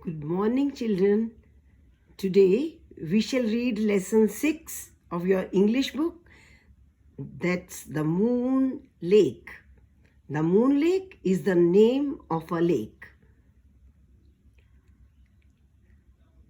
Good morning, children. Today we shall read lesson 6 of your English book. That's the Moon Lake. The Moon Lake is the name of a lake.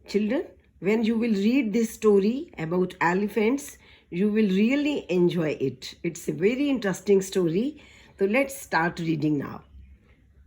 Children, when you will read this story about elephants, you will really enjoy it. It's a very interesting story. So let's start reading now.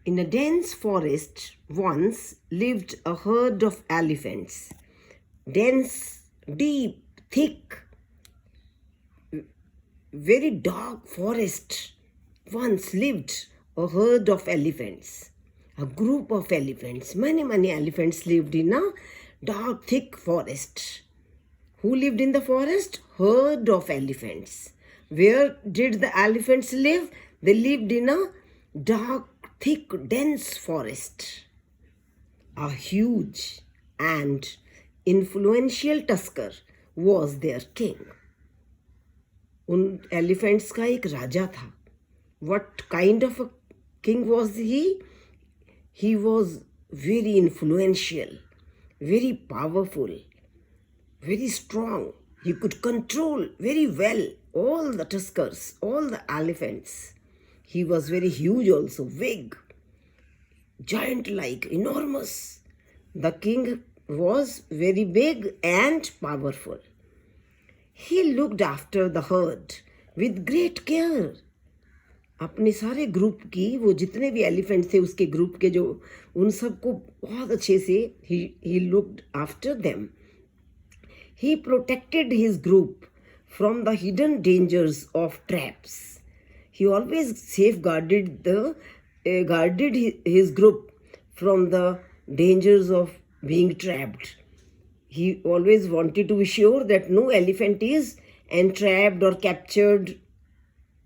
In a dense forest once lived a herd of elephants. Dense, deep, thick, very dark forest once lived a herd of elephants. A group of elephants, many elephants lived in a dark, thick forest. Who lived in the forest? Herd of elephants. Where did the elephants live? They lived in a dark, thick, dense forest. A huge and influential tusker was their king. उन elephants का एक राजा था. What kind of a king was he? He was very influential, very powerful, very strong. He could control very well all the tuskers, all the elephants. He was very huge also, big, giant-like, enormous. The king was very big and powerful. He looked after the herd with great care. अपने सारे group की, वो जितने भी elephant थे उसके group के, जो उन सबको बहुत अच्छे से he looked after them. He protected his group from the hidden dangers of traps. He always safeguarded guarded his group from the dangers of being trapped. He always wanted to be sure that no elephant is entrapped or captured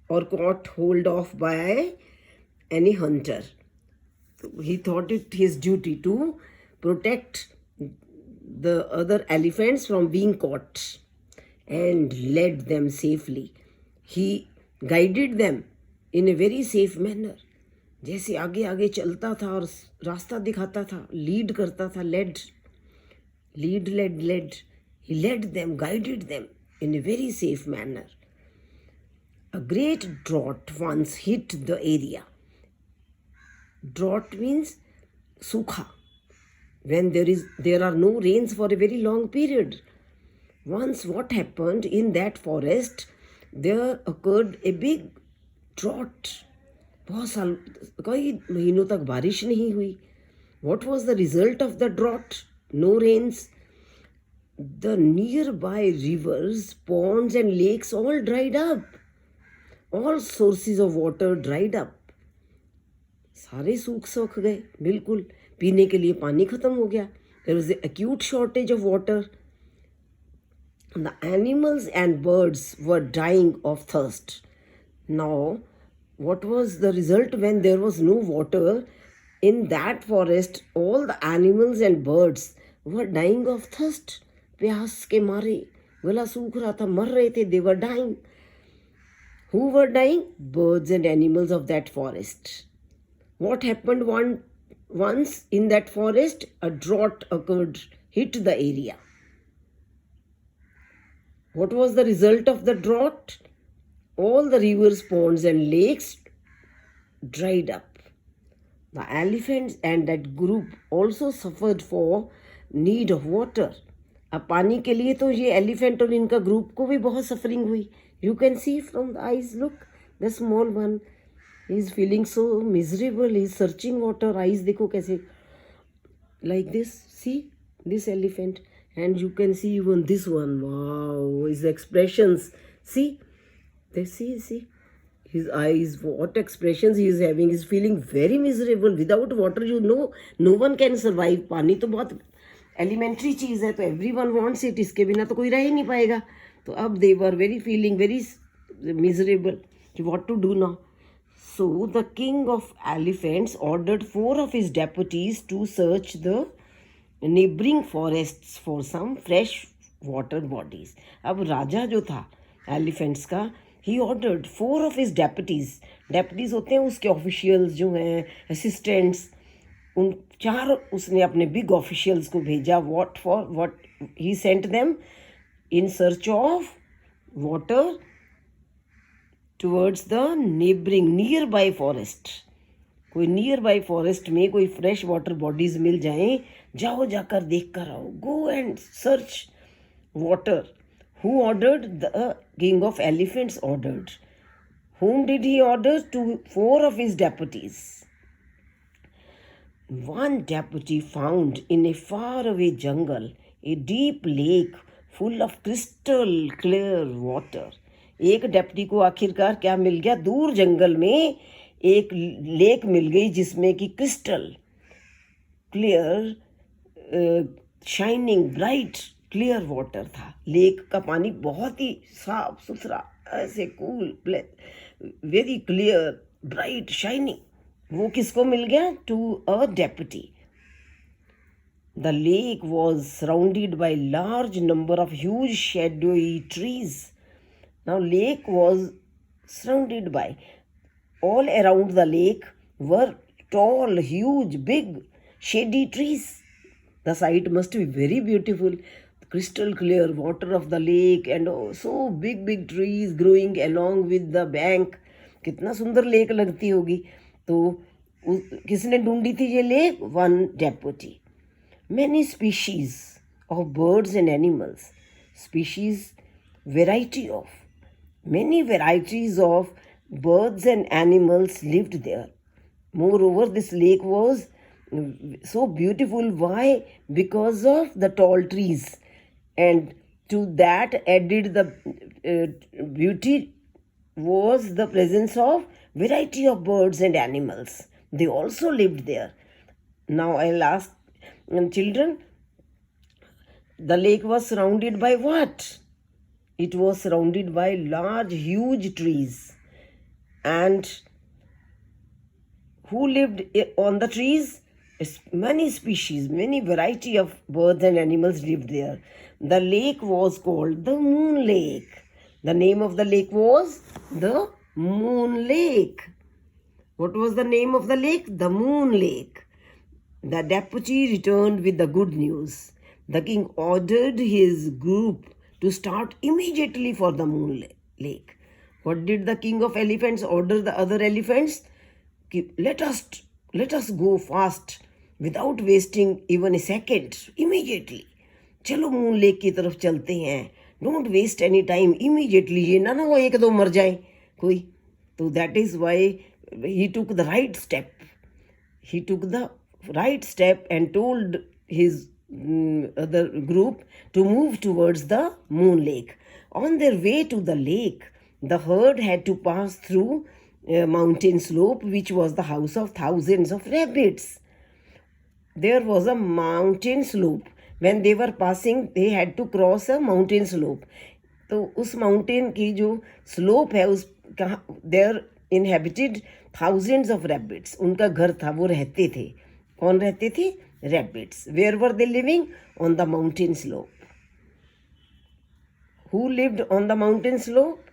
or caught hold of by any hunter. He thought it his duty to protect the other elephants from being caught and led them safely. He guided them in a very safe manner. जैसे आगे आगे चलता था और रास्ता दिखाता था, lead करता था, led. He led them, guided them in a very safe manner. A great drought once hit the area. Drought means sukha, when there are no rains for a very long period. Once what happened in that forest, there occurred a big drought. कई महीनों तक बारिश नहीं हुई. What was the result of the drought? No rains. The nearby rivers, ponds and lakes all dried up. All sources of water dried up. सारे सूख गए बिल्कुल. पीने के लिए पानी खत्म हो गया. There was an acute shortage of water. The animals and birds were dying of thirst. Now, what was the result when there was no water? In that forest, all the animals and birds were dying of thirst. प्यास के मारे, गला सूख रहा था, मर रहे थे. They were dying. Who were dying? Birds and animals of that forest. What happened once in that forest? A drought occurred, hit the area. What was the result of the drought? All the rivers, ponds and lakes dried up. The elephants and that group also suffered for need of water. अब पानी के लिए तो ये elephant और इनका group को भी बहुत सफरिंग हुई. You can see from the eyes, look, the small one, he is feeling so miserable. He is searching water. Eyes देखो कैसे, like this. See this elephant, and you can see even this one. Wow, his expressions. See, they see his eyes. What expressions he is having. He is feeling very miserable. Without water, you know, no one can survive. पानी तो बहुत elementary चीज़ है, तो everyone wants it. इसके बिना तो कोई रह ही नहीं पाएगा. तो अब दे वर feeling very miserable. What to do now? So the king of elephants ordered 4 of his deputies to search the neighboring forests for some fresh water bodies. अब राजा जो था एलिफेंट्स का, he ordered 4 of his deputies. Deputies होते हैं उसके officials जो हैं, assistants. उन चार उसने अपने बिग ऑफिशियल्स को भेजा. What he sent them? In search of water towards the nearby forest. कोई नियर बाई फॉरेस्ट में कोई फ्रेश वाटर बॉडीज मिल जाएं, जाओ जाकर देख कर आओ. Go and search water. Who ordered? The king of elephants ordered. Whom did he order? To 4 of his deputies. One deputy found in a faraway jungle a deep lake full of crystal clear water. एक deputy को आखिरकार क्या मिल गया? दूर जंगल में एक lake मिल गई जिसमें कि crystal clear, shining bright clear water था. लेक का पानी बहुत ही साफ सुथरा, ऐसे cool, very clear, bright, shining. वो किसको मिल गया? To a deputy. The lake was surrounded by large number of huge shadowy trees. Now lake was surrounded by, all around the lake were tall, huge, big, shady trees. The sight must be very beautiful. Crystal clear water of the lake and so big trees growing along with the bank. कितना सुंदर lake लगती होगी. तो किसने ढूंढी थी ये lake? One deputy. Many species of birds and animals. Species, variety of. Many varieties of birds and animals lived there. Moreover, this lake was so beautiful. Why? Because of the tall trees. And to that added the beauty was the presence of variety of birds and animals. They also lived there. Now I'll ask children, the lake was surrounded by what? It was surrounded by large, huge trees. And who lived on the trees? Many species, many variety of birds and animals lived there. The lake was called the Moon Lake. The name of the lake was the Moon Lake. What was the name of the lake? The Moon Lake. The deputy returned with the good news. The king ordered his group to start immediately for the Moon Lake. What did the king of elephants order the other elephants? Let us go fast without wasting even a second. Immediately. चलो moon lake की तरफ चलते हैं. Don't waste any time. Immediately. ये ना हो एक दो मर जाए कोई. तो that is why he took the right step. He took the right step and told his other group to move towards the Moon Lake. On their way to the lake, the herd had to pass through a mountain slope, which was the house of thousands of rabbits. There was a mountain slope. When they were passing, they had to cross a mountain slope. तो उस mountain की जो slope है उस there inhabited thousands of rabbits. उनका घर था, वो रहते थे. कौन रहते थे? Rabbits. Where were they living? On the mountain slope. Who lived on the mountain slope?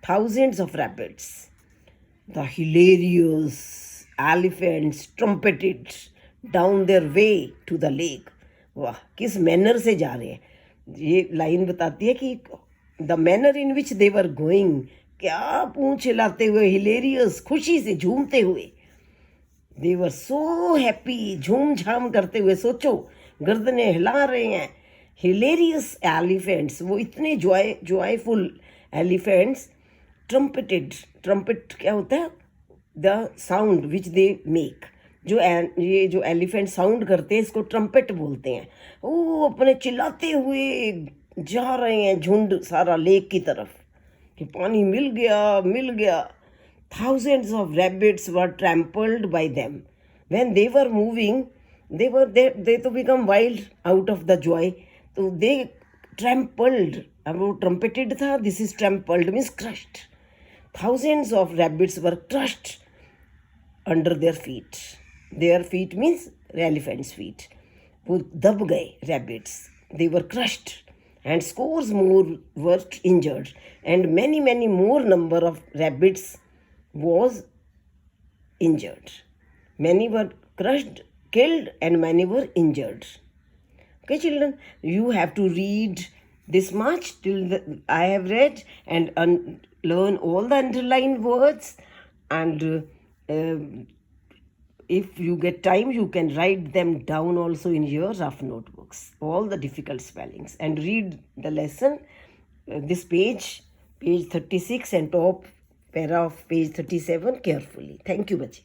Thousands of rabbits. The hilarious elephants trumpeted down their way to the lake. वाह, किस मैनर से जा रहे हैं. ये लाइन बताती है कि the manner in which they were going. क्या पूंछ हिलाते हुए, हिलेरियस, खुशी से झूमते हुए. दे वर सो हैप्पी, झूम झाम करते हुए. सोचो, गर्दनें हिला रहे हैं. हिलेरियस एलिफेंट्स, वो इतने जॉयफुल एलिफेंट्स. ट्रम्पेटेड, ट्रम्पेट क्या होता है? The sound which they make. ये जो एलिफेंट साउंड करते हैं इसको ट्रम्पेट बोलते हैं. वो अपने चिल्लाते हुए जा रहे हैं झुंड सारा लेक की तरफ कि पानी मिल गया, मिल गया. Thousands of rabbits were trampled by them. When they were moving, they to become wild out of the joy. So they trampled. अब वो trumpeted था. This is trampled means crushed. Thousands of rabbits were crushed under their feet. Their feet means elephant's feet. वो दब गए rabbits. They were crushed. And scores more were injured. And many more number of rabbits was injured. Many were crushed killed and many were injured. Okay, children, you have to read this much till I have read and learn all the underlined words. And if you get time, you can write them down also in your rough notebooks, all the difficult spellings, and read the lesson, this page 36 and top para of page 37 carefully. Thank you, bache.